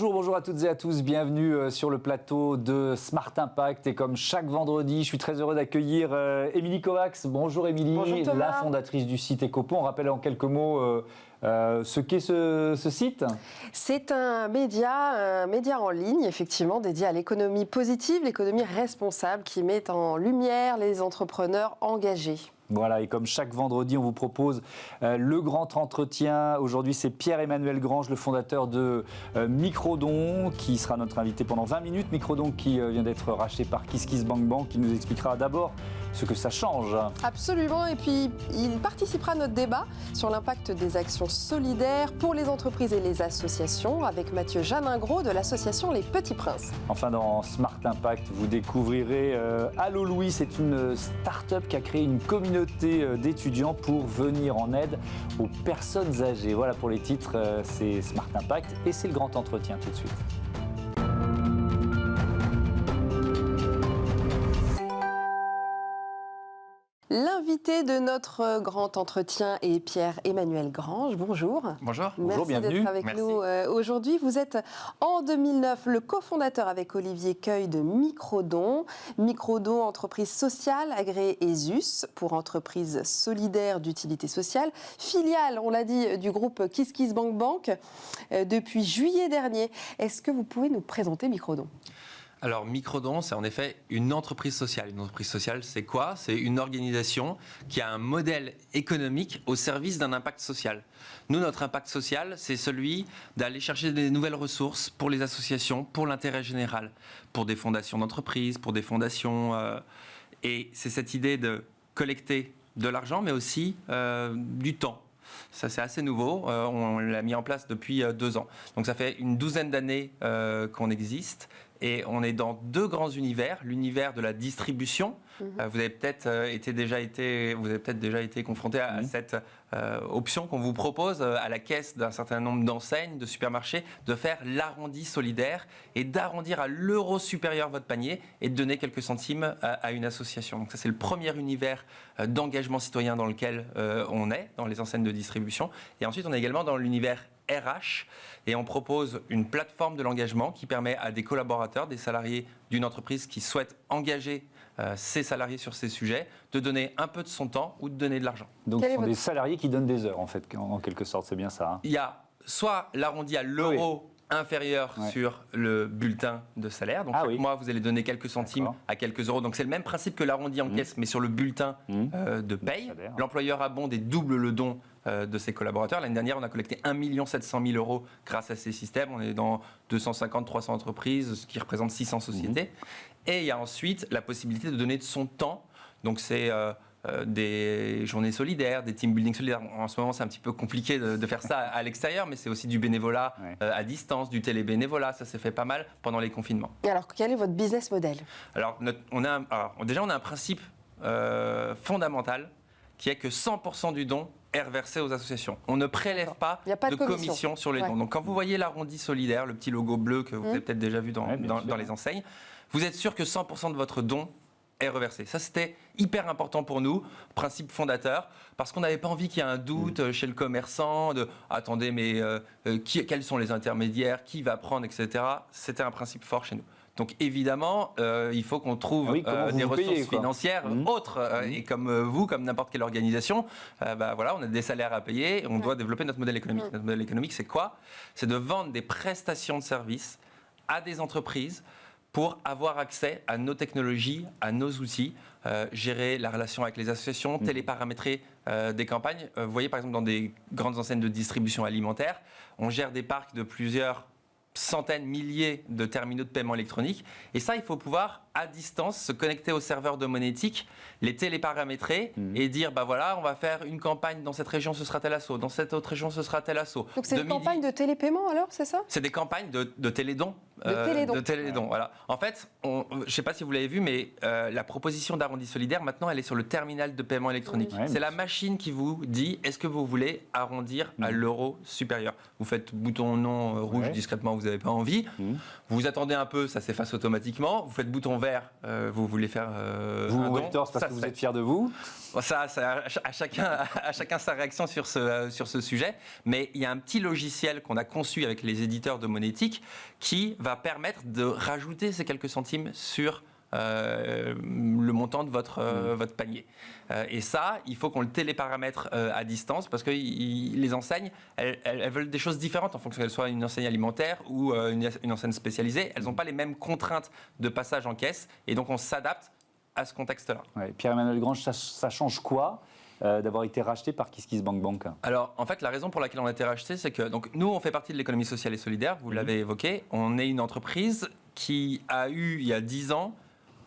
Bonjour à toutes et à tous, bienvenue sur le plateau de Smart Impact et comme chaque vendredi, je suis très heureux d'accueillir Émilie Kovacs. Bonjour Émilie, la fondatrice du site Ecopo. On rappelle en quelques mots ce qu'est ce site. C'est un média en ligne, effectivement, dédié à l'économie positive, l'économie responsable, qui met en lumière les entrepreneurs engagés. Voilà, et comme chaque vendredi, on vous propose le grand entretien. Aujourd'hui, c'est Pierre-Emmanuel Grange, le fondateur de Microdon, qui sera notre invité pendant 20 minutes. Microdon qui vient d'être racheté par KissKissBankBank, qui nous expliquera d'abord ce que ça change. Absolument, et puis il participera à notre débat sur l'impact des actions solidaires pour les entreprises et les associations avec Mathieu Janingros de l'association Les Petits Princes. Enfin, dans Smart Impact, vous découvrirez Allo Louis, c'est une start-up qui a créé une communauté d'étudiants pour venir en aide aux personnes âgées. Voilà pour les titres, c'est Smart Impact et c'est le grand entretien tout de suite. L'invité de notre grand entretien est Pierre-Emmanuel Grange. Bonjour. Bonjour. Bonjour, Merci bienvenue. d'être avec nous aujourd'hui. Vous êtes en 2009 le cofondateur avec Olivier Cueil de Microdon. Microdon, entreprise sociale agréée ESUS pour entreprise solidaire d'utilité sociale. Filiale, on l'a dit, du groupe KissKissBankBank depuis juillet dernier. Est-ce que vous pouvez nous présenter Microdon ? Alors, Microdon, c'est en effet une entreprise sociale. Une entreprise sociale, c'est quoi? C'est une organisation qui a un modèle économique au service d'un impact social. Nous, notre impact social, c'est celui d'aller chercher des nouvelles ressources pour les associations, pour l'intérêt général, pour des fondations d'entreprises, pour des fondations... Et c'est cette idée de collecter de l'argent, mais aussi du temps. Ça, c'est assez nouveau. On l'a mis en place depuis 2 ans. Donc, ça fait une douzaine d'années qu'on existe. Et on est dans 2 grands univers. L'univers de la distribution. Vous avez peut-être déjà été confronté à cette option qu'on vous propose à la caisse d'un certain nombre d'enseignes, de supermarchés, de faire l'arrondi solidaire et d'arrondir à l'euro supérieur votre panier et de donner quelques centimes à une association. Donc ça, c'est le premier univers d'engagement citoyen dans lequel on est, dans les enseignes de distribution. Et ensuite, on est également dans l'univers RH et on propose une plateforme de l'engagement qui permet à des collaborateurs, des salariés d'une entreprise qui souhaitent engager ses salariés sur ces sujets, de donner un peu de son temps ou de donner de l'argent. Donc ce sont des salariés qui donnent des heures en fait, en quelque sorte, c'est bien ça. Hein. Il y a soit l'arrondi à l'euro inférieur sur le bulletin de salaire. Donc chaque mois, vous allez donner quelques centimes à quelques euros. Donc c'est le même principe que l'arrondi en caisse, mais sur le bulletin de paye. L'employeur abonde et double le don de ses collaborateurs. L'année dernière, on a collecté 1 700 000 euros grâce à ces systèmes. On est dans 250-300 entreprises, ce qui représente 600 sociétés. Et il y a ensuite la possibilité de donner de son temps. Donc c'est des journées solidaires, des team building solidaires. En ce moment, c'est un petit peu compliqué de faire ça à l'extérieur, mais c'est aussi du bénévolat à distance, du télébénévolat. Ça s'est fait pas mal pendant les confinements. Et alors, quel est votre business model ? Alors, on a un principe fondamental qui est que 100% du don est reversé aux associations. On ne prélève pas de commission sur les dons. Donc, quand vous voyez l'arrondi solidaire, le petit logo bleu que vous avez peut-être déjà vu dans les enseignes, vous êtes sûr que 100% de votre don est reversé. Ça, c'était hyper important pour nous, principe fondateur, parce qu'on n'avait pas envie qu'il y ait un doute chez le commerçant, de « attendez, mais quels sont les intermédiaires, qui va prendre, etc. » C'était un principe fort chez nous. Donc évidemment, il faut qu'on trouve des ressources financières autres. Et comme vous, comme n'importe quelle organisation, voilà, on a des salaires à payer et on doit développer notre modèle économique. Notre modèle économique, c'est quoi? C'est de vendre des prestations de services à des entreprises pour avoir accès à nos technologies, à nos outils, gérer la relation avec les associations, téléparamétrer des campagnes. Vous voyez par exemple dans des grandes enseignes de distribution alimentaire, on gère des parcs de plusieurs centaines, milliers de terminaux de paiement électronique. Et ça, il faut pouvoir, à distance, se connecter au serveur de Monétique, les téléparamétrer et dire, voilà, on va faire une campagne dans cette région, ce sera tel assaut, dans cette autre région, ce sera tel assaut. Donc c'est une campagne de télépaiement alors, c'est ça? C'est des campagnes de télédons. Télédon. De Télédon, voilà. En fait, je ne sais pas si vous l'avez vu, mais la proposition d'arrondi solidaire, maintenant, elle est sur le terminal de paiement électronique. Ouais, c'est la machine qui vous dit est-ce que vous voulez arrondir à l'euro supérieur. Vous faites bouton non rouge discrètement, vous n'avez pas envie. Vous attendez un peu, ça s'efface automatiquement. Vous faites bouton vert, vous voulez faire vous un don. parce que vous êtes fier de vous. Ça à chacun sa réaction sur ce sujet. Mais il y a un petit logiciel qu'on a conçu avec les éditeurs de Monétique qui va permettre de rajouter ces quelques centimes sur le montant de votre panier. Et ça, il faut qu'on le téléparamètre à distance parce que les enseignes, elles veulent des choses différentes en fonction qu'elles soient une enseigne alimentaire ou une enseigne spécialisée. Elles n'ont pas les mêmes contraintes de passage en caisse et donc on s'adapte à ce contexte-là. Ouais, Pierre-Emmanuel Grange, ça change quoi d'avoir été racheté par KissKissBankBank? Alors, en fait, la raison pour laquelle on a été racheté, c'est que donc, nous, on fait partie de l'économie sociale et solidaire, vous l'avez évoqué. On est une entreprise qui a eu, il y a 10 ans,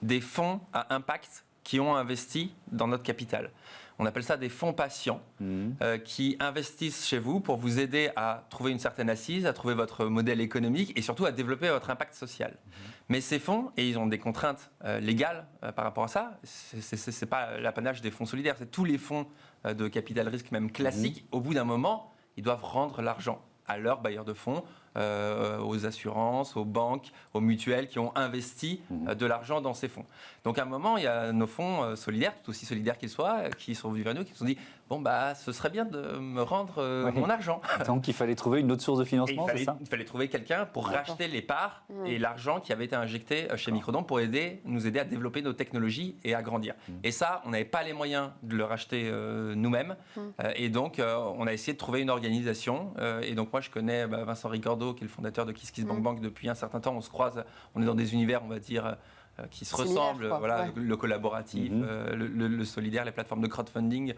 des fonds à impact qui ont investi dans notre capital. On appelle ça des fonds patients qui investissent chez vous pour vous aider à trouver une certaine assise, à trouver votre modèle économique et surtout à développer votre impact social. Mais ces fonds, et ils ont des contraintes légales par rapport à ça, c'est pas l'apanage des fonds solidaires, c'est tous les fonds de capital risque, même classiques. Au bout d'un moment, ils doivent rendre l'argent à leurs bailleurs de fonds, aux assurances, aux banques, aux mutuelles qui ont investi de l'argent dans ces fonds. Donc à un moment, il y a nos fonds solidaires, tout aussi solidaires qu'ils soient, qui sont venus vers nous, qui se sont dit bon bah ce serait bien de me rendre mon argent. Donc il fallait trouver une autre source de financement, c'est ça? Il fallait trouver quelqu'un pour racheter les parts et l'argent qui avait été injecté chez Microdon pour nous aider à développer nos technologies et à grandir. Et ça, on n'avait pas les moyens de le racheter nous-mêmes. Et donc on a essayé de trouver une organisation. Et donc moi je connais Vincent Ricordo, qui est le fondateur de KissKissBankBank depuis un certain temps. On se croise, on est dans des univers, on va dire, qui se ressemblent, voilà, le collaboratif, le solidaire, les plateformes de crowdfunding.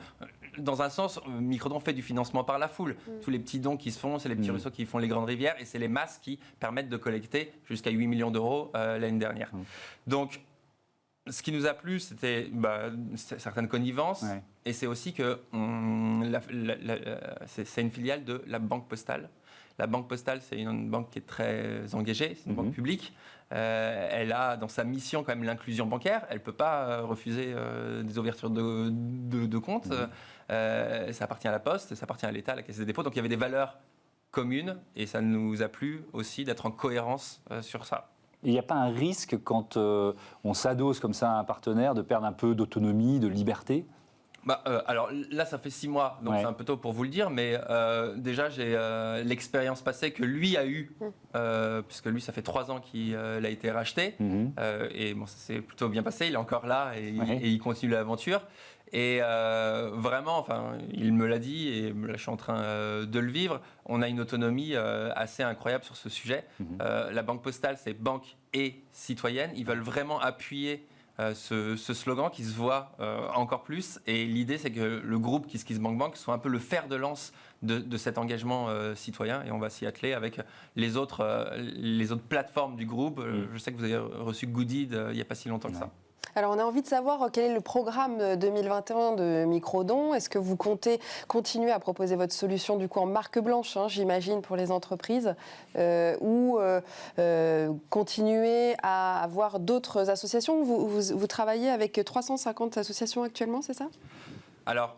Dans un sens, Microdon fait du financement par la foule. Tous les petits dons qui se font, c'est les petits ruisseaux qui font les grandes rivières et c'est les masses qui permettent de collecter jusqu'à 8 millions d'euros l'année dernière. Donc, ce qui nous a plu, c'était certaines connivences et c'est aussi que c'est une filiale de la Banque Postale. La Banque Postale, c'est une banque qui est très engagée, c'est une banque publique. Elle a dans sa mission quand même l'inclusion bancaire. Elle ne peut pas refuser des ouvertures de comptes. Ça appartient à la Poste, ça appartient à l'État, à la Caisse des dépôts. Donc il y avait des valeurs communes et ça nous a plu aussi d'être en cohérence sur ça. Il n'y a pas un risque quand on s'adosse comme ça à un partenaire de perdre un peu d'autonomie, de liberté? Alors là, ça fait 6 mois, donc c'est un peu tôt pour vous le dire, mais déjà j'ai l'expérience passée que lui a eue, puisque lui, ça fait 3 ans qu'il a été racheté, et bon, ça s'est plutôt bien passé, il est encore là et il continue l'aventure. Et vraiment, enfin, il me l'a dit, et là je suis en train de le vivre, on a une autonomie assez incroyable sur ce sujet. La Banque Postale, c'est banque et citoyenne, ils veulent vraiment appuyer ce slogan qui se voit encore plus. Et l'idée, c'est que le groupe KissKissBankBank soit un peu le fer de lance de cet engagement citoyen. Et on va s'y atteler avec les autres plateformes du groupe. Je sais que vous avez reçu Goodid il n'y a pas si longtemps que ça. Alors, on a envie de savoir quel est le programme 2021 de Microdon. Est-ce que vous comptez continuer à proposer votre solution du coup en marque blanche, j'imagine, pour les entreprises, ou continuer à avoir d'autres associations? Vous travaillez avec 350 associations actuellement, c'est ça? Alors,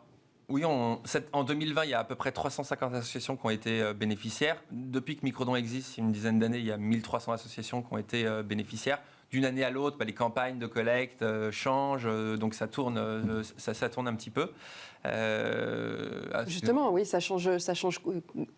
oui, en 2020, il y a à peu près 350 associations qui ont été bénéficiaires. Depuis que Microdon existe, il y a une dizaine d'années, il y a 1300 associations qui ont été bénéficiaires. D'une année à l'autre, les campagnes de collecte changent, donc ça tourne, ça tourne un petit peu. Justement, oui, ça change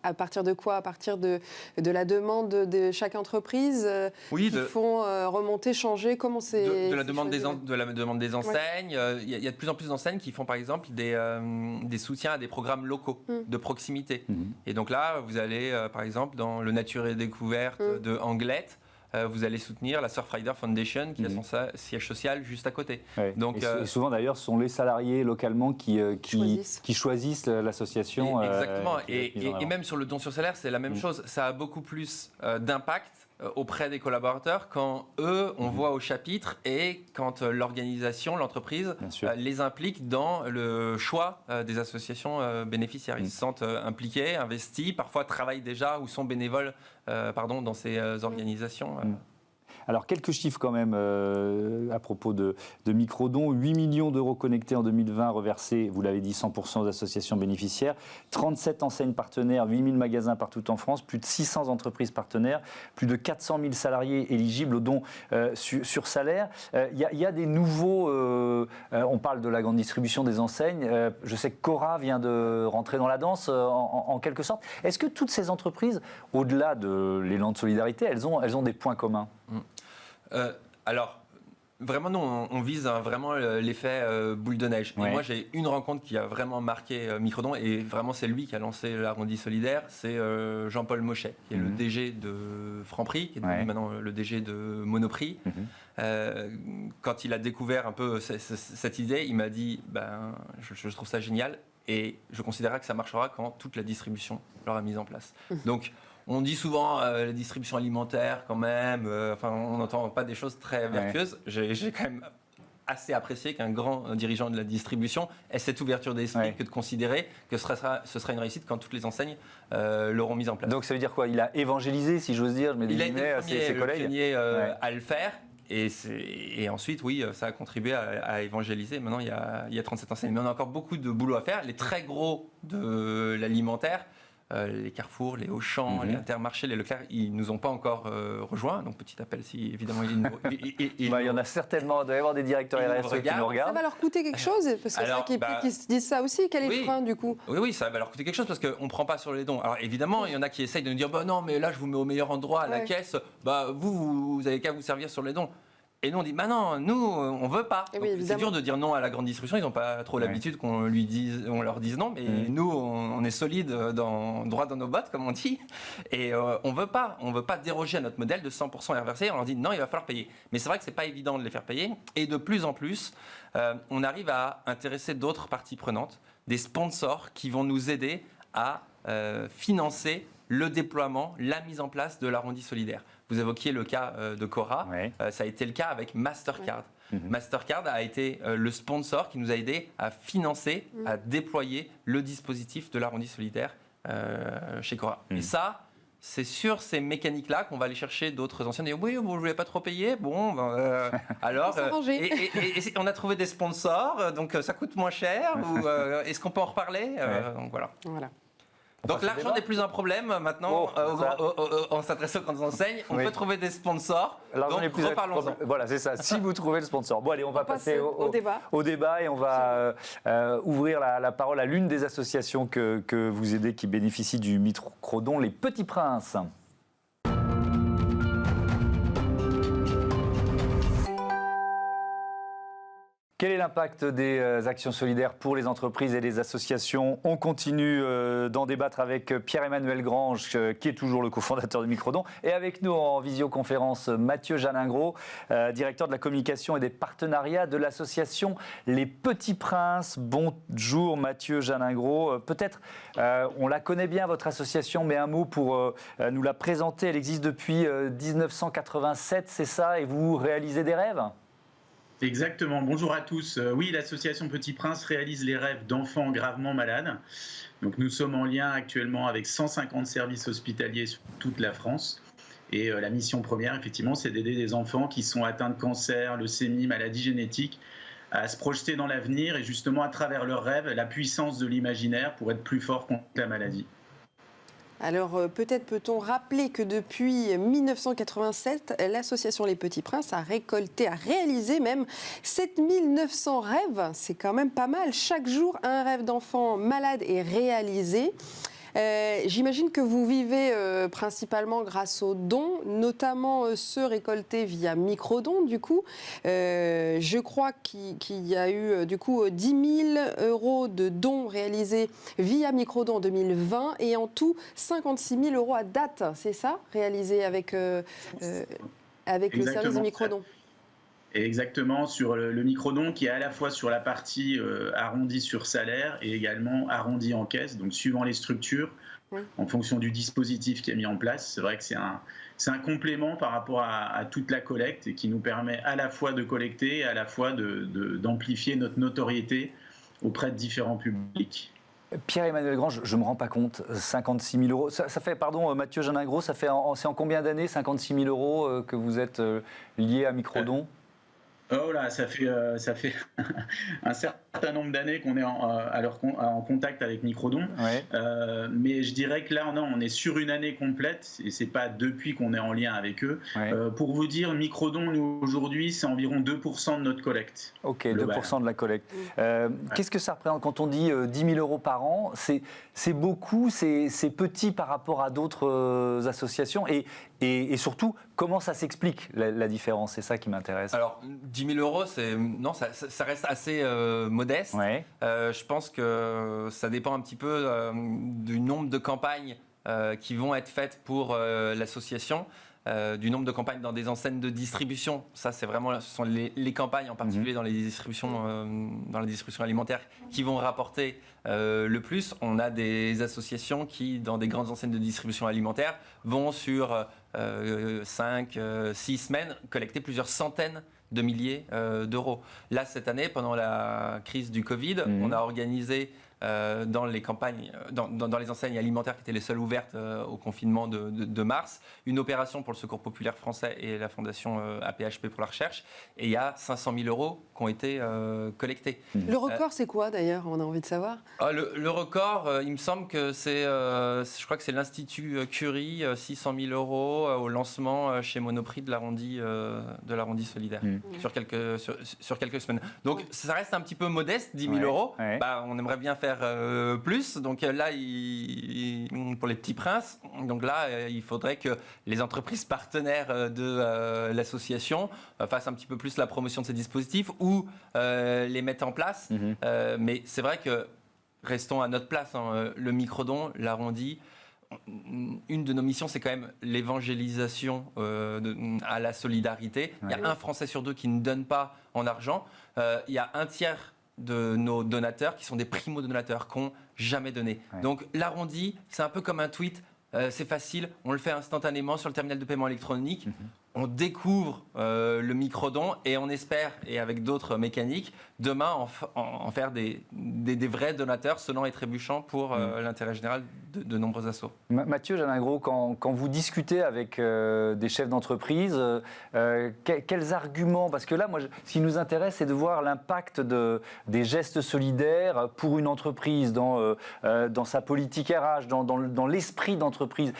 à partir de quoi? À partir de la demande de chaque entreprise qui font remonter, changer, comment c'est... De la demande des enseignes. Il y a de plus en plus d'enseignes qui font par exemple des soutiens à des programmes locaux de proximité. Et donc là, vous allez par exemple dans le Nature et Découverte de Anglette, vous allez soutenir la Surfrider Foundation qui a son siège social juste à côté. Ouais. Donc, et souvent d'ailleurs, ce sont les salariés localement qui choisissent l'association. Exactement. Et même sur le don sur salaire, c'est la même chose. Ça a beaucoup plus d'impact auprès des collaborateurs quand eux, on voit au chapitre et quand l'organisation, l'entreprise les implique dans le choix des associations bénéficiaires. Ils se sentent impliqués, investis, parfois travaillent déjà ou sont bénévoles dans ces organisations. Alors, quelques chiffres quand même à propos de Microdon. 8 millions d'euros connectés en 2020, reversés, vous l'avez dit, 100% aux associations bénéficiaires. 37 enseignes partenaires, 8 000 magasins partout en France, plus de 600 entreprises partenaires, plus de 400 000 salariés éligibles aux dons sur salaire. Il y a des nouveaux... on parle de la grande distribution des enseignes. Je sais que Cora vient de rentrer dans la danse, en quelque sorte. Est-ce que toutes ces entreprises, au-delà de l'élan de solidarité, elles ont des points communs ? Alors, vraiment, nous, on vise vraiment l'effet boule de neige. Et moi, j'ai une rencontre qui a vraiment marqué Microdon, et vraiment, c'est lui qui a lancé l'arrondi solidaire. C'est Jean-Paul Mochet, qui est le DG de Franprix, qui est devenu maintenant le DG de Monoprix. Quand il a découvert un peu cette idée, il m'a dit je trouve ça génial, et je considérerais que ça marchera quand toute la distribution l'aura mise en place. Donc, on dit souvent la distribution alimentaire quand même, on n'entend pas des choses très vertueuses. J'ai quand même assez apprécié qu'un grand dirigeant de la distribution ait cette ouverture d'esprit que de considérer que ce sera une réussite quand toutes les enseignes l'auront mise en place. Donc ça veut dire quoi ? Il a évangélisé, si j'ose dire, il a été le premier à le faire. Et ensuite, oui, ça a contribué à évangéliser. Maintenant, il y a 37 enseignes. Mais on a encore beaucoup de boulot à faire. Les très gros de l'alimentaire, les Carrefour, les Auchan, les Intermarchés, les Leclerc, ils ne nous ont pas encore rejoints. Donc, petit appel si, évidemment, il y en a certainement, il doit y avoir des directeurs RSE qui nous regardent. Ça va leur coûter quelque chose ? Parce que c'est vrai qu'ils se disent ça aussi. Quel est le frein, du coup ? Oui, ça va leur coûter quelque chose parce qu'on ne prend pas sur les dons. Alors, évidemment, il y en a qui essayent de nous dire non, mais là, je vous mets au meilleur endroit à la caisse. Vous avez qu'à vous servir sur les dons. Et nous, on dit, non, nous, on veut pas. C'est dur de dire non à la grande distribution. Ils n'ont pas trop l'habitude qu'on leur dise non. Mais nous, on est solide, droit dans nos bottes, comme on dit. Et on veut pas déroger à notre modèle de 100% RVC. On leur dit, non, il va falloir payer. Mais c'est vrai que c'est pas évident de les faire payer. Et de plus en plus, on arrive à intéresser d'autres parties prenantes, des sponsors qui vont nous aider à financer le déploiement, la mise en place de l'arrondi solidaire. Vous évoquiez le cas de Cora, ça a été le cas avec Mastercard. Mastercard a été le sponsor qui nous a aidé à financer, à déployer le dispositif de l'arrondi solidaire chez Cora. Et ça, c'est sur ces mécaniques-là qu'on va aller chercher d'autres anciens. Et oui, vous ne voulez pas trop payer ? Bon, alors, et on a trouvé des sponsors, donc ça coûte moins cher. Ou est-ce qu'on peut en reparler ? Donc voilà. Donc l'argent n'est plus un problème maintenant en s'adressant aux grandes enseignes. On peut trouver des sponsors. L'argent n'est plus reparlons-en. Voilà, c'est ça. Si vous trouvez le sponsor. Bon, allez, on va passer au débat et on va ouvrir la parole à l'une des associations que vous aidez qui bénéficient du Microdon, les Petits Princes. Quel est l'impact des actions solidaires pour les entreprises et les associations ? On continue d'en débattre avec Pierre-Emmanuel Grange, qui est toujours le cofondateur de Microdon, et avec nous en visioconférence Mathieu Jalingros, directeur de la communication et des partenariats de l'association Les Petits Princes. Bonjour Mathieu Jalingros. Peut-être, on la connaît bien votre association, mais un mot pour nous la présenter. Elle existe depuis 1987, c'est ça, et vous réalisez des rêves ? Exactement. Bonjour à tous. Oui, l'association Petit Prince réalise les rêves d'enfants gravement malades. Donc, nous sommes en lien actuellement avec 150 services hospitaliers sur toute la France. Et la mission première, effectivement, c'est d'aider des enfants qui sont atteints de cancer, leucémie, maladies génétiques, à se projeter dans l'avenir et justement, à travers leurs rêves, la puissance de l'imaginaire pour être plus fort contre la maladie. Alors, peut-être peut-on rappeler que depuis 1987, l'association Les Petits Princes a réalisé même 7900 rêves. C'est quand même pas mal. Chaque jour, un rêve d'enfant malade est réalisé. J'imagine que vous vivez principalement grâce aux dons, notamment ceux récoltés via Microdon, du coup. Je crois qu'il y a eu, du coup, 10 000 € de dons réalisés via Microdon en 2020 et en tout 56 000 € à date, c'est ça, réalisés avec le service de Microdon. Et exactement, sur le microdon qui est à la fois sur la partie arrondie sur salaire et également arrondie en caisse, donc suivant les structures, en fonction du dispositif qui est mis en place. C'est vrai que c'est un complément par rapport à toute la collecte et qui nous permet à la fois de collecter et à la fois d'amplifier notre notoriété auprès de différents publics. Pierre-Emmanuel Grange, je ne me rends pas compte, 56 000 euros. Ça fait, pardon, Mathieu Janingros, c'est en combien d'années, 56 000 euros que vous êtes lié à Microdon ? Oh là, ça fait un certain nombre d'années qu'on est en contact avec Microdon. Ouais. Mais je dirais que là, on est sur une année complète et c'est pas depuis qu'on est en lien avec eux. Ouais. Pour vous dire, Microdon, nous, aujourd'hui, c'est environ 2% de notre collecte. Ok, globale. 2% de la collecte. Qu'est-ce que ça représente quand on dit 10 000 euros par an ? C'est beaucoup, c'est petit par rapport à d'autres associations et surtout, comment ça s'explique la différence ? C'est ça qui m'intéresse. Alors, 10 000 euros, ça reste assez modeste. Ouais. Je pense que ça dépend un petit peu du nombre de campagnes qui vont être faites pour l'association. Du nombre de campagnes dans des enseignes de distribution. Ça, c'est vraiment, ce sont les campagnes, en particulier dans la distribution alimentaire, qui vont rapporter le plus. On a des associations qui, dans des grandes enseignes de distribution alimentaire, vont sur 5, 6 semaines collecter plusieurs centaines de milliers d'euros. Là, cette année, pendant la crise du Covid, on a organisé dans les campagnes, dans les enseignes alimentaires qui étaient les seules ouvertes au confinement de mars, une opération pour le Secours populaire français et la Fondation APHP pour la recherche. Et il y a 500 000 euros qui ont été collectés. Le record, c'est quoi d'ailleurs ? On a envie de savoir. Le record, il me semble que je crois que c'est l'Institut Curie, 600 000 euros au lancement chez Monoprix de l'arrondi solidaire sur quelques semaines. Donc ça reste un petit peu modeste, 10 000 euros. Ouais. On aimerait bien faire plus. Donc là, pour les petits princes, donc là, il faudrait que les entreprises partenaires de l'association fassent un petit peu plus la promotion de ces dispositifs ou les mettent en place. Mais c'est vrai que restons à notre place. Le microdon, l'arrondi, une de nos missions, c'est quand même l'évangélisation à la solidarité. Il y a un Français sur deux qui ne donne pas en argent. Il y a un tiers de nos donateurs qui sont des primo-donateurs qui n'ont jamais donné. Ouais. Donc l'arrondi, c'est un peu comme un tweet, c'est facile, on le fait instantanément sur le terminal de paiement électronique, on découvre le microdon et on espère, et avec d'autres mécaniques, demain en faire des vrais donateurs sonnants et trébuchants pour l'intérêt général de nombreux assos. Mathieu Janingros, quand vous discutez avec des chefs d'entreprise, quels arguments, parce que là, moi, ce qui nous intéresse, c'est de voir l'impact des gestes solidaires pour une entreprise, dans sa politique RH, dans l'esprit d'entreprise.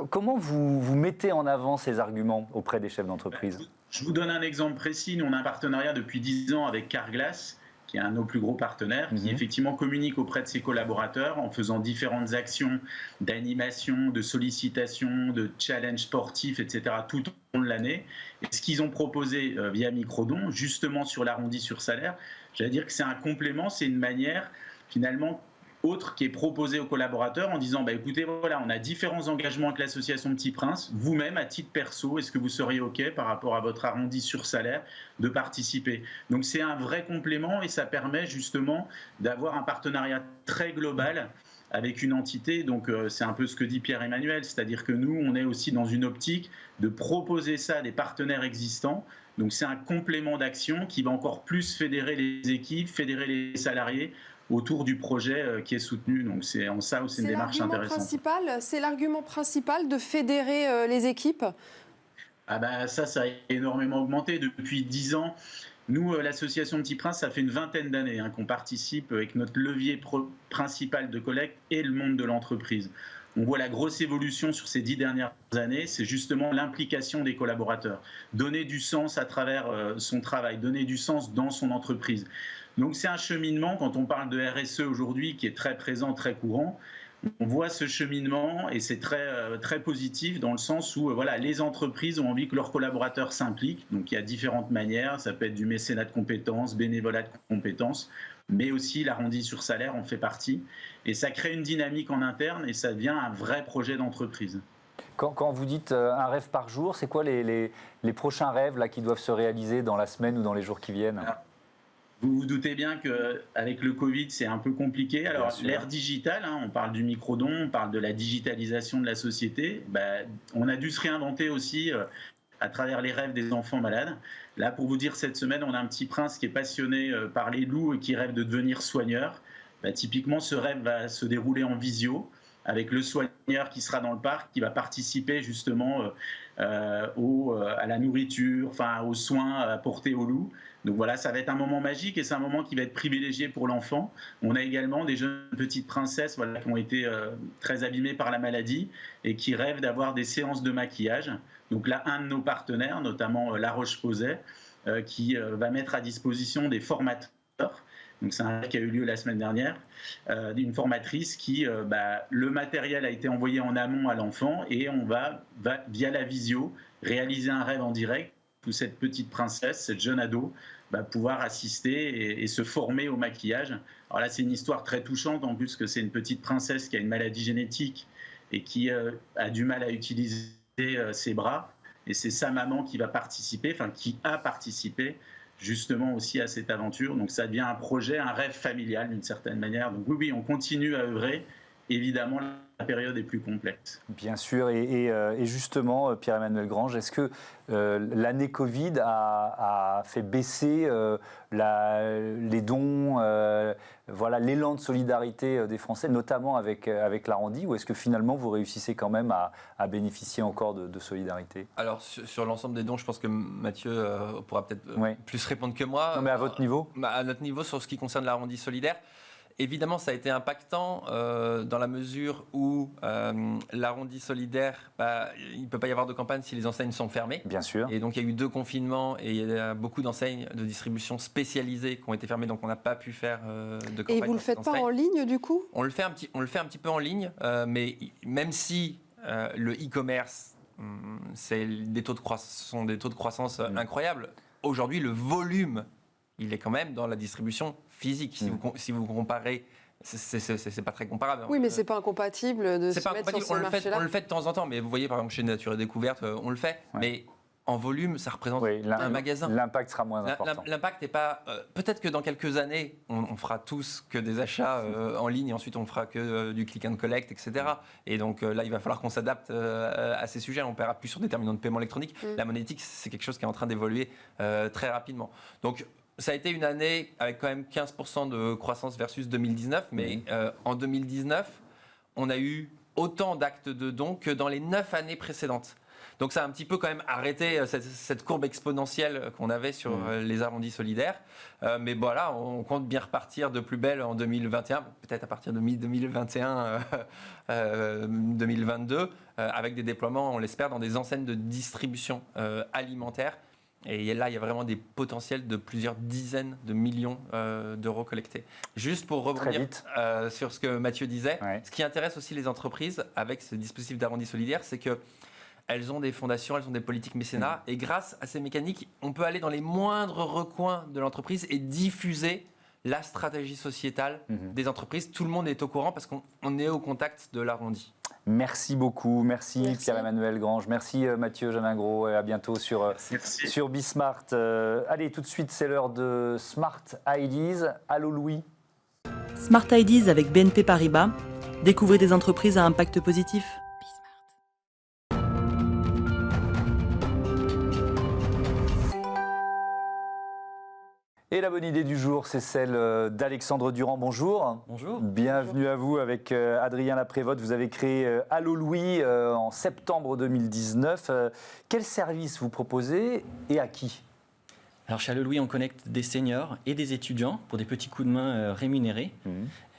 Comment vous mettez en avant ces arguments auprès des chefs d'entreprise ? Je vous donne un exemple précis. Nous, on a un partenariat depuis 10 ans avec Carglass, qui est un de nos plus gros partenaires, qui effectivement communique auprès de ses collaborateurs en faisant différentes actions d'animation, de sollicitation, de challenge sportifs, etc. tout au long de l'année. Et ce qu'ils ont proposé via Microdon, justement sur l'arrondi sur salaire, j'allais dire que c'est un complément, c'est une manière finalement autre qui est proposé aux collaborateurs en disant écoutez, voilà, on a différents engagements avec l'association Petit Prince. Vous-même, à titre perso, est-ce que vous seriez OK par rapport à votre arrondi sur salaire de participer ? Donc c'est un vrai complément et ça permet justement d'avoir un partenariat très global avec une entité. Donc c'est un peu ce que dit Pierre-Emmanuel, c'est-à-dire que nous, on est aussi dans une optique de proposer ça à des partenaires existants. Donc c'est un complément d'action qui va encore plus fédérer les équipes, fédérer les salariés autour du projet qui est soutenu. Donc c'est en ça où c'est une démarche intéressante. C'est l'argument principal de fédérer les équipes ? Ça a énormément augmenté depuis 10 ans. Nous, l'association Petit Prince, ça fait une vingtaine d'années qu'on participe avec notre levier principal de collecte et le monde de l'entreprise. On voit la grosse évolution sur ces 10 dernières années, c'est justement l'implication des collaborateurs. Donner du sens à travers son travail, donner du sens dans son entreprise. Donc c'est un cheminement, quand on parle de RSE aujourd'hui, qui est très présent, très courant. On voit ce cheminement et c'est très, très positif dans le sens où les entreprises ont envie que leurs collaborateurs s'impliquent. Donc il y a différentes manières, ça peut être du mécénat de compétences, bénévolat de compétences, mais aussi l'arrondi sur salaire en fait partie. Et ça crée une dynamique en interne et ça devient un vrai projet d'entreprise. Quand vous dites un rêve par jour, c'est quoi les prochains rêves là, qui doivent se réaliser dans la semaine ou dans les jours qui viennent? Vous vous doutez bien qu'avec le Covid, c'est un peu compliqué. Alors, l'ère digitale, on parle du microdon, on parle de la digitalisation de la société. On a dû se réinventer aussi à travers les rêves des enfants malades. Là, pour vous dire, cette semaine, on a un petit prince qui est passionné par les loups et qui rêve de devenir soigneur. Typiquement, ce rêve va se dérouler en visio, avec le soigneur qui sera dans le parc, qui va participer justement à la nourriture, aux soins apportés aux loups. Donc voilà, ça va être un moment magique et c'est un moment qui va être privilégié pour l'enfant. On a également des jeunes petites princesses qui ont été très abîmées par la maladie et qui rêvent d'avoir des séances de maquillage. Donc là, un de nos partenaires, notamment La Roche-Posay, qui va mettre à disposition des formateurs. Donc c'est un rêve qui a eu lieu la semaine dernière, d'une formatrice qui, le matériel a été envoyé en amont à l'enfant et on va via la visio, réaliser un rêve en direct où cette petite princesse, cette jeune ado, va pouvoir assister et se former au maquillage. Alors là, c'est une histoire très touchante, en plus que c'est une petite princesse qui a une maladie génétique et qui a du mal à utiliser ses bras. Et c'est sa maman qui va participer, qui a participé justement aussi à cette aventure. Donc ça devient un projet, un rêve familial d'une certaine manière. Donc oui, on continue à œuvrer. Évidemment, la période est plus complexe. Bien sûr, et justement, Pierre-Emmanuel Grange, est-ce que l'année Covid a fait baisser les dons, l'élan de solidarité des Français, notamment avec l'Arrondi, ou est-ce que finalement vous réussissez quand même à bénéficier encore de solidarité? Alors sur l'ensemble des dons, je pense que Mathieu pourra peut-être plus répondre que moi. Non, mais à votre niveau? À notre niveau, sur ce qui concerne l'Arrondi solidaire, évidemment, ça a été impactant dans la mesure où l'arrondi solidaire, il ne peut pas y avoir de campagne si les enseignes sont fermées. Bien sûr. Et donc, il y a eu 2 confinements et il y a beaucoup d'enseignes de distribution spécialisées qui ont été fermées, donc on n'a pas pu faire de campagne. Et vous ne le faites pas en ligne, du coup? On le fait un petit peu en ligne, mais même si le e-commerce, c'est sont des taux de croissance incroyables, aujourd'hui, le volume, il est quand même dans la distribution physique. Si vous comparez, c'est pas très comparable. Oui, mais c'est pas incompatible de se mettre sur ce marché-là. On le fait de temps en temps, mais vous voyez, par exemple, chez Nature et Découverte, on le fait. Ouais. Mais en volume, ça représente un magasin. L'impact sera moins important. L'impact n'est pas... peut-être que dans quelques années, on fera tous que des achats en ligne, et ensuite on fera que du click and collect, etc. Et donc là, il va falloir qu'on s'adapte à ces sujets. On ne paiera plus sur des terminaux de paiement électronique. La monétique, c'est quelque chose qui est en train d'évoluer très rapidement. Donc, ça a été une année avec quand même 15% de croissance versus 2019, mais en 2019, on a eu autant d'actes de dons que dans les 9 années précédentes. Donc ça a un petit peu quand même arrêté cette courbe exponentielle qu'on avait sur les arrondis solidaires. Mais voilà, on compte bien repartir de plus belle en 2021, peut-être à partir de mi-2021, 2022, avec des déploiements, on l'espère, dans des enseignes de distribution alimentaire. Et là, il y a vraiment des potentiels de plusieurs dizaines de millions d'euros collectés. Juste pour rebondir sur ce que Mathieu disait, ce qui intéresse aussi les entreprises avec ce dispositif d'arrondi solidaire, c'est qu'elles ont des fondations, elles ont des politiques mécénat. Et grâce à ces mécaniques, on peut aller dans les moindres recoins de l'entreprise et diffuser la stratégie sociétale des entreprises. Tout le monde est au courant parce qu'on est au contact de l'arrondi. Merci beaucoup. Merci. Pierre-Emmanuel Grange. Merci Mathieu Janingro. Et à bientôt sur Bismart. Allez, tout de suite, c'est l'heure de Smart Ideas. Allô Louis. Smart Ideas avec BNP Paribas. Découvrez des entreprises à impact positif. Et la bonne idée du jour, c'est celle d'Alexandre Durand. Bonjour. Bonjour. Bienvenue à vous avec Adrien Laprévotte. Vous avez créé Allô Louis en septembre 2019. Quel service vous proposez et à qui? Alors chez Allô Louis, on connecte des seniors et des étudiants pour des petits coups de main rémunérés.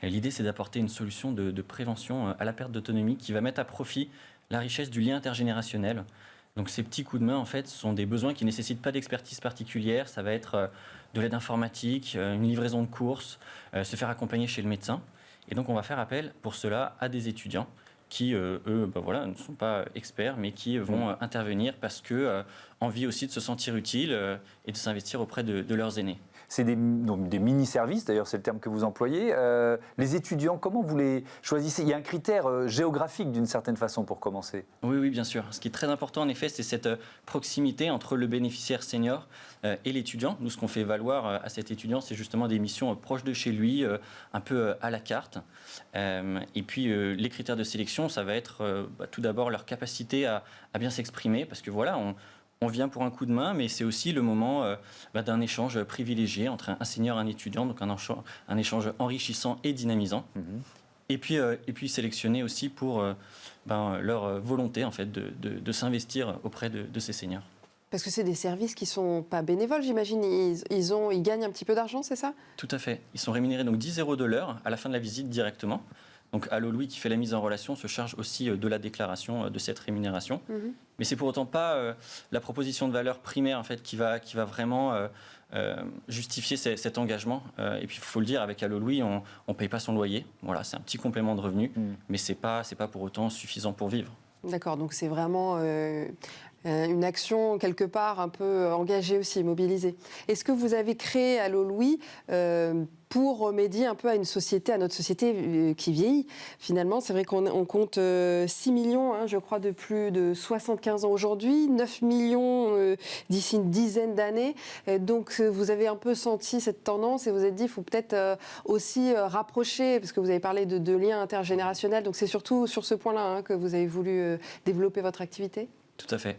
L'idée, c'est d'apporter une solution de prévention à la perte d'autonomie qui va mettre à profit la richesse du lien intergénérationnel. Donc ces petits coups de main, en fait, sont des besoins qui ne nécessitent pas d'expertise particulière. Ça va être de l'aide informatique, une livraison de courses, se faire accompagner chez le médecin. Et donc on va faire appel pour cela à des étudiants qui, eux, ne sont pas experts, mais qui vont intervenir parce que envie aussi de se sentir utile et de s'investir auprès de leurs aînés. C'est des mini-services, d'ailleurs c'est le terme que vous employez. Les étudiants, comment vous les choisissez? Il y a un critère géographique d'une certaine façon pour commencer. Oui, bien sûr. Ce qui est très important en effet, c'est cette proximité entre le bénéficiaire senior et l'étudiant. Nous, ce qu'on fait valoir à cet étudiant, c'est justement des missions proches de chez lui, un peu à la carte. Et puis les critères de sélection, ça va être tout d'abord leur capacité à bien s'exprimer, parce que voilà, on vient pour un coup de main, mais c'est aussi le moment d'un échange privilégié entre un senior et un étudiant, donc un échange enrichissant et dynamisant. Et puis sélectionner aussi pour leur volonté en fait, de s'investir auprès de ces seniors. Parce que c'est des services qui ne sont pas bénévoles, j'imagine. Ils gagnent un petit peu d'argent, c'est ça? Tout à fait. Ils sont rémunérés donc 10 € de l'heure à la fin de la visite directement. Donc Allo Louis qui fait la mise en relation se charge aussi de la déclaration de cette rémunération. Mais c'est pour autant pas la proposition de valeur primaire en fait, qui va vraiment justifier cet engagement. Et puis il faut le dire, avec Allo Louis, on ne paye pas son loyer. Voilà, c'est un petit complément de revenu, mais c'est pas pour autant suffisant pour vivre. D'accord, donc c'est vraiment une action quelque part un peu engagée aussi, mobilisée. Est-ce que vous avez créé Allo Louis pour remédier un peu à notre société qui vieillit? Finalement, c'est vrai qu'on compte 6 millions, je crois, de plus de 75 ans aujourd'hui, 9 millions d'ici une dizaine d'années. Donc, vous avez un peu senti cette tendance et vous vous êtes dit, il faut peut-être aussi rapprocher, parce que vous avez parlé de liens intergénérationnels. Donc, c'est surtout sur ce point-là que vous avez voulu développer votre activité? Tout à fait.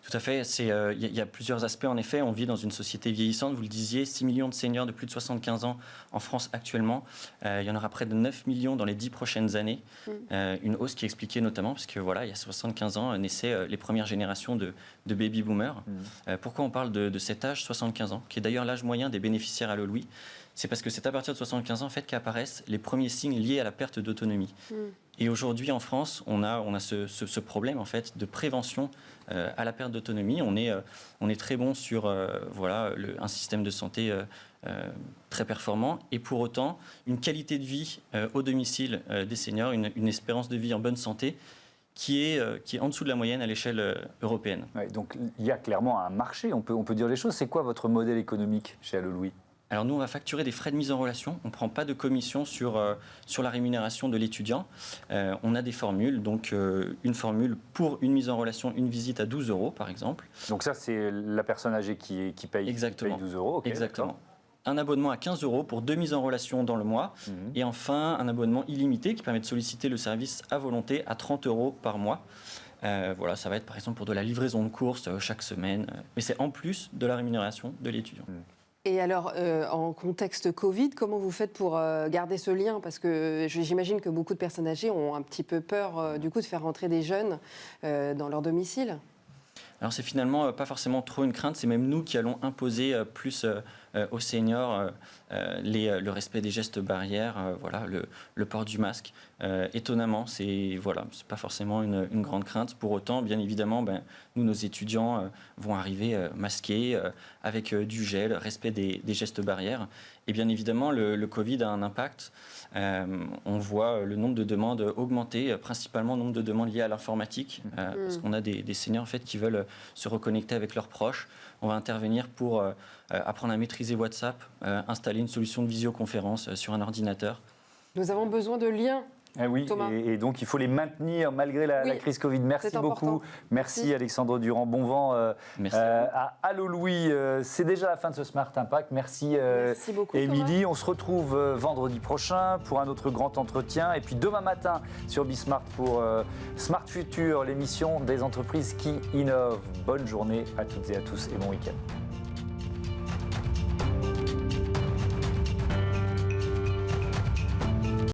Tout à fait. Il y a plusieurs aspects. En effet, on vit dans une société vieillissante. Vous le disiez, 6 millions de seniors de plus de 75 ans en France actuellement. Il y en aura près de 9 millions dans les 10 prochaines années. Une hausse qui est expliquée notamment parce que voilà, il y a 75 ans naissaient les premières générations de baby-boomers. Pourquoi on parle de cet âge, 75 ans, qui est d'ailleurs l'âge moyen des bénéficiaires Allo Louis? C'est parce que c'est à partir de 75 ans en fait, qu'apparaissent les premiers signes liés à la perte d'autonomie. Et aujourd'hui, en France, on a ce problème en fait, de prévention à la perte d'autonomie. On est très bon sur un système de santé très performant. Et pour autant, une qualité de vie au domicile des seniors, une espérance de vie en bonne santé qui est en dessous de la moyenne à l'échelle européenne. Ouais, donc il y a clairement un marché, on peut dire les choses. C'est quoi votre modèle économique chez Allo Louis? Alors nous, on va facturer des frais de mise en relation. On ne prend pas de commission sur la rémunération de l'étudiant. On a des formules, donc une formule pour une mise en relation, une visite à 12 € par exemple. Donc ça, c'est la personne âgée qui paye 12 €. Okay, exactement. Un abonnement à 15 € pour 2 mises en relation dans le mois. Et enfin, un abonnement illimité qui permet de solliciter le service à volonté à 30 € par mois. Voilà, ça va être par exemple pour de la livraison de courses chaque semaine. Mais c'est en plus de la rémunération de l'étudiant. Et alors, en contexte Covid, comment vous faites pour garder ce lien? Parce que j'imagine que beaucoup de personnes âgées ont un petit peu peur du coup de faire rentrer des jeunes dans leur domicile. Alors c'est finalement pas forcément trop une crainte, c'est même nous qui allons imposer plus aux seniors le respect des gestes barrières, le port du masque. Étonnamment, c'est pas forcément une grande crainte. Pour autant, bien évidemment, nous, nos étudiants vont arriver masqués, avec du gel, respect des gestes barrières. Et bien évidemment, le Covid a un impact. On voit le nombre de demandes augmenter, principalement le nombre de demandes liées à l'informatique, parce qu'on a des seniors en fait, qui veulent se reconnecter avec leurs proches. On va intervenir pour apprendre à maîtriser WhatsApp, installer une solution de visioconférence sur un ordinateur. Nous avons besoin de liens. Eh oui, et donc il faut les maintenir malgré la crise Covid. Merci beaucoup. Merci Alexandre Durand. Bon vent à Allo Louis. C'est déjà la fin de ce Smart Impact. Merci beaucoup, Émilie. Thomas. On se retrouve vendredi prochain pour un autre grand entretien. Et puis demain matin sur Bismart pour Smart Future, l'émission des entreprises qui innovent. Bonne journée à toutes et à tous et bon week-end.